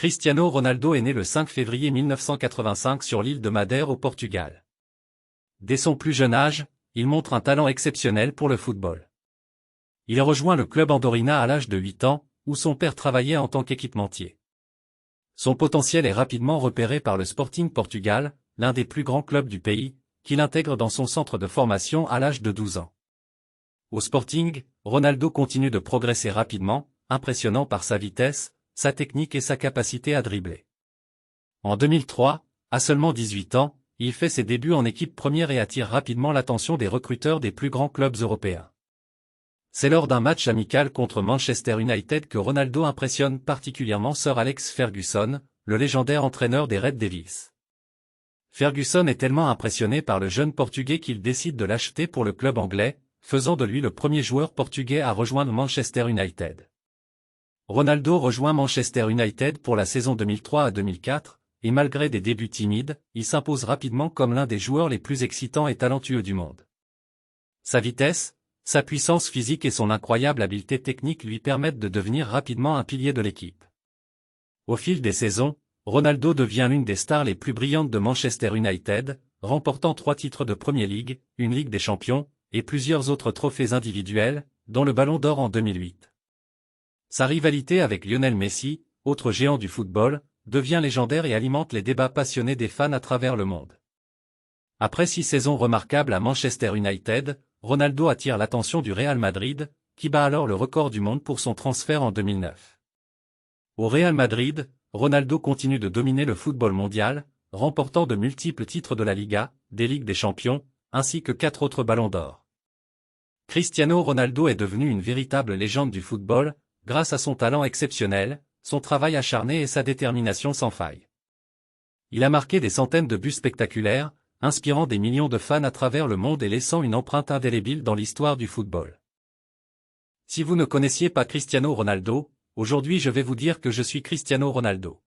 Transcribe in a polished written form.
Cristiano Ronaldo est né le 5 février 1985 sur l'île de Madère au Portugal. Dès son plus jeune âge, il montre un talent exceptionnel pour le football. Il rejoint le club andorrina à l'âge de 8 ans, où son père travaillait en tant qu'équipementier. Son potentiel est rapidement repéré par le Sporting Portugal, l'un des plus grands clubs du pays, qu'il intègre dans son centre de formation à l'âge de 12 ans. Au Sporting, Ronaldo continue de progresser rapidement, impressionnant par sa vitesse, sa technique et sa capacité à dribbler. En 2003, à seulement 18 ans, il fait ses débuts en équipe première et attire rapidement l'attention des recruteurs des plus grands clubs européens. C'est lors d'un match amical contre Manchester United que Ronaldo impressionne particulièrement Sir Alex Ferguson, le légendaire entraîneur des Red Devils. Ferguson est tellement impressionné par le jeune Portugais qu'il décide de l'acheter pour le club anglais, faisant de lui le premier joueur portugais à rejoindre Manchester United. Ronaldo rejoint Manchester United pour la saison 2003 à 2004, et malgré des débuts timides, il s'impose rapidement comme l'un des joueurs les plus excitants et talentueux du monde. Sa vitesse, sa puissance physique et son incroyable habileté technique lui permettent de devenir rapidement un pilier de l'équipe. Au fil des saisons, Ronaldo devient l'une des stars les plus brillantes de Manchester United, remportant 3 titres de Premier League, une Ligue des Champions, et plusieurs autres trophées individuels, dont le Ballon d'Or en 2008. Sa rivalité avec Lionel Messi, autre géant du football, devient légendaire et alimente les débats passionnés des fans à travers le monde. Après 6 saisons remarquables à Manchester United, Ronaldo attire l'attention du Real Madrid, qui bat alors le record du monde pour son transfert en 2009. Au Real Madrid, Ronaldo continue de dominer le football mondial, remportant de multiples titres de la Liga, des Ligues des Champions, ainsi que 4 autres ballons d'or. Cristiano Ronaldo est devenu une véritable légende du football, grâce à son talent exceptionnel, son travail acharné et sa détermination sans faille. Il a marqué des centaines de buts spectaculaires, inspirant des millions de fans à travers le monde et laissant une empreinte indélébile dans l'histoire du football. Si vous ne connaissiez pas Cristiano Ronaldo, aujourd'hui je vais vous dire que je suis Cristiano Ronaldo.